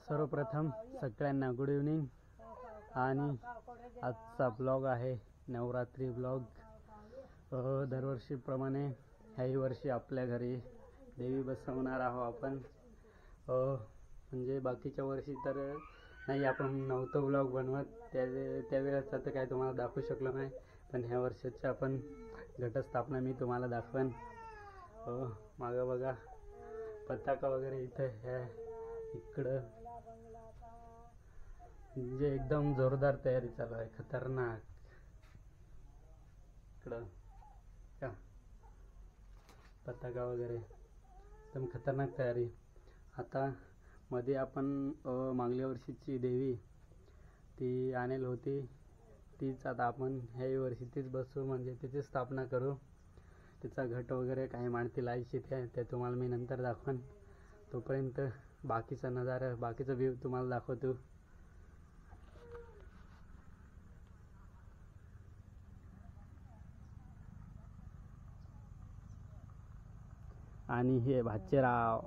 सर्वप्रथम सगळ्यांना good evening. आणि आजचा ब्लॉग आहे नवरात्री ब्लॉग। दरवर्षीप्रमाणे ह्याही वर्षी आपल्या घरी देवी बसवणार आहोत आपण। म्हणजे बाकीच्या वर्षी तर नाही आपण नव्हतं ब्लॉग बनवत, त्यावेळेस तर काय तुम्हाला दाखवू शकलो नाही, पण ह्या वर्षाची आपण घटस्थापना मी तुम्हाला दाखवेन। मागं बघा पताका वगैरे इथे आहे, इकडं म्हणजे एकदम जोरदार तयारी चालू आहे, खतरनाक। इकडं का पताका वगैरे एकदम खतरनाक तयारी। आता मध्ये आपण मागल्या वर्षीची देवी ती आणेल होती, तीच आता आपण ह्या वर्षी तीच बसवू, म्हणजे तिची स्थापना करू। तिचा घट वगैरे काही मांडती लायची ते तुम्हाला मी नंतर दाखवेन। तोपर्यंत बाकीचा नजारा, बाकीचा व्ह्यू तुम्हाला दाखवतो। आणि हे भाचेराव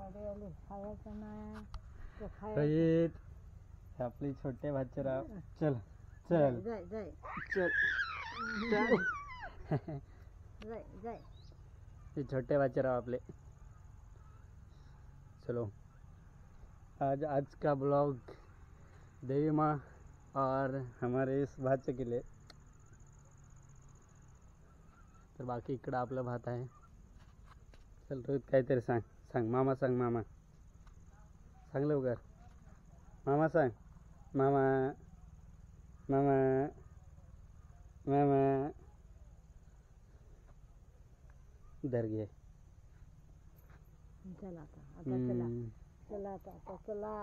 आपले छोटे भाचेराव, चल चल चल ये छोटे भाचेराव आपले। चलो आज का ब्लॉग देवी माँ और हमारे इस भाचे के लिए। तर बाकी इकडं आपलं भात आहे। चल रोहित काहीतरी सांग, सांग मामा, सांग मामा, सांग लवकर मामा, सांग मामा, मामा, मामा। धर घे। चला आता चला चला आता चला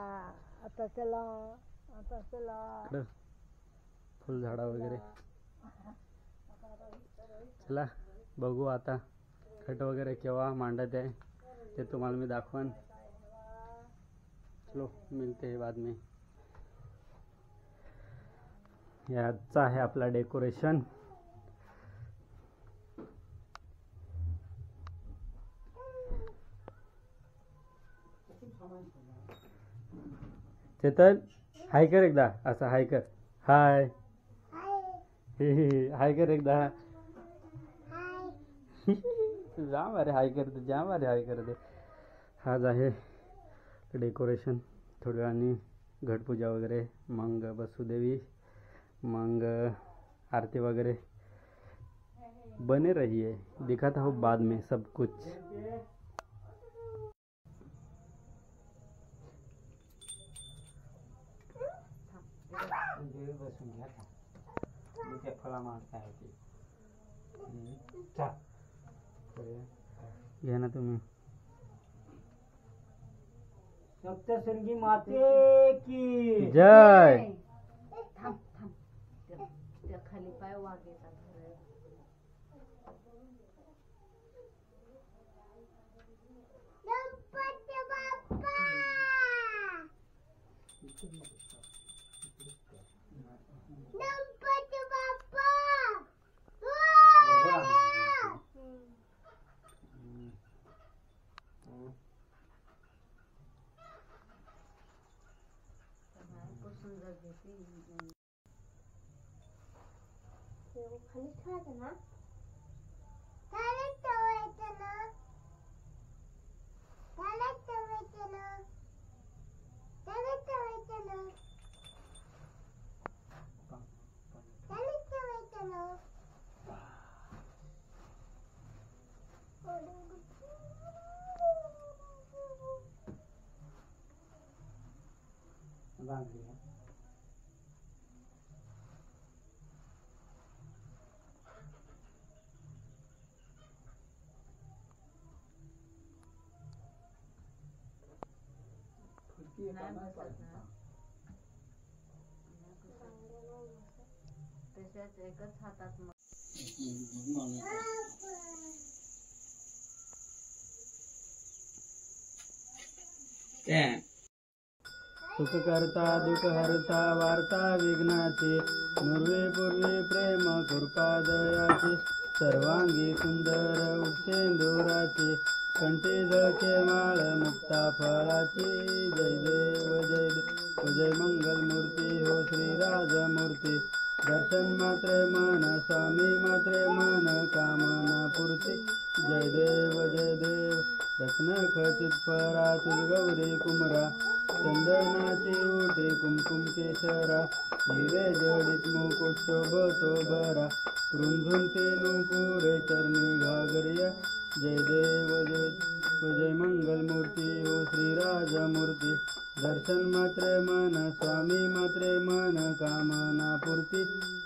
आता चला आता चला। फुल झाडा वगैरे, चला बघू आता खट वगैरे केव्हा मांडत आहे ते तुम्हाला मी दाखवेन। चलो मिलते हैं बाद में। याचा आहे आपला डेकोरेशन। चेतन हाय कर एकदा, असा हाय कर, हाय हाय कर एकदा। जा मारे हाय कर दे, जा मारे हाय कर दे। आज आहे डेकोरेशन, थोड्या वेळाने घटपूजा वगैरे, मग बसुदेवी, मग आरती वगैरे। बने रहिए, दिखाता हूँ बाद में सब कुछ। बसून घ्या मी त्या फळा मागता आहे ते घ्या ना तुम्ही। सप्तशृंगी माते की जय। थांब थांब, त्या खाली पाय वाघ येतात। गणपती बाप्पा, गणपती बाप्पा। खाली ठेवायचं ना, खाली ठेवायचं ना, खाली ठेवायचं ना, खाली ठेवायचं ना, खाली ठेवायचं ना। तसेच एकच हातात सुख करता दुःख हरता वार्ता विघ्नाचे, नुर्वे पूर्वे प्रेम कृपा दयाचे, सर्वांगी सुंदर उक्षेंदुराचे, कंठी झळके माळ मुक्ता फळाची जय देव जय देव जय मंगल मूर्ती हो श्रीराजमूर्ती दर्शन मात्रे मन स्वामी मात्रे मन कामना पूर्ती जय देव रत्न खचित परा तुझ गौरी कुमरा चंदनाची उठे कुमकुम केशरा हिरे जडित मुकुट शोभतो भरा रुंझुंते नुपुरे चरणी घागरिया जय देव जय मंगल मूर्ती हो श्रीराजमूर्ती दर्शन मात्रे मन स्वामी मात्रे मन कामना पूर्ती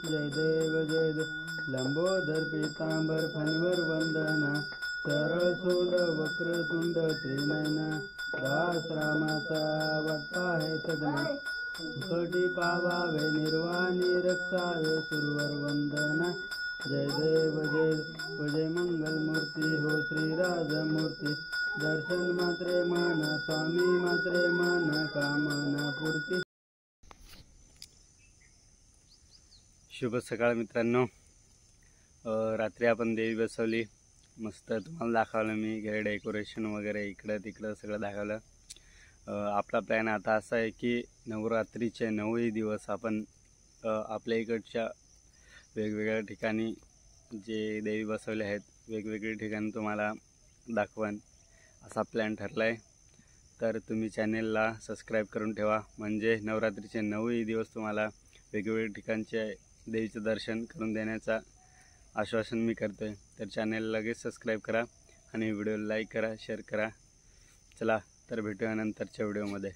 जय देव लंबोदर पीतांबर फणीवर वंदना सरळ सोड वक्रतुंड त्रिनयना दास रामाचा वाटपा आहे सदना कटी पावावे निर्वाणी रक्षावे सुरवर वंदना जय देव जय मंगल मूर्ती हो श्रीराजमूर्ती दर्शन मात्रे मन स्वामी मात्रे मन कामना पूर्ती। शुभ सकाळ मित्रांनो, रात्री आपण देवी बसवली, मस्त तुम्हाला दाखवलं मी घरी डेकोरेशन वगैरे इकडं तिकडं सगळं दाखवलं। आपला प्लॅन आता असा आहे की नवरात्रीचे 9ही दिवस आपण आपल्या इकडच्या वेगवेगळ्या ठिकाणी जे देवी बसवले आहेत वेगवेगळ्या ठिकाणी तुम्हाला दाखवन असा प्लॅन ठरला आहे। तर तुम्ही चॅनेलला सबस्क्राईब करून ठेवा, म्हणजे नवरात्रीचे 9ही दिवस तुम्हाला वेगवेगळ्या ठिकाणचे देवीचं दर्शन करून देण्याचा आश्वासन मी करतो आहे। तर चॅनेलला लगेच सबस्क्राईब करा आणि व्हिडिओला लाईक करा, शेअर करा। चला तर भेटूया नंतरच्या व्हिडिओमध्ये।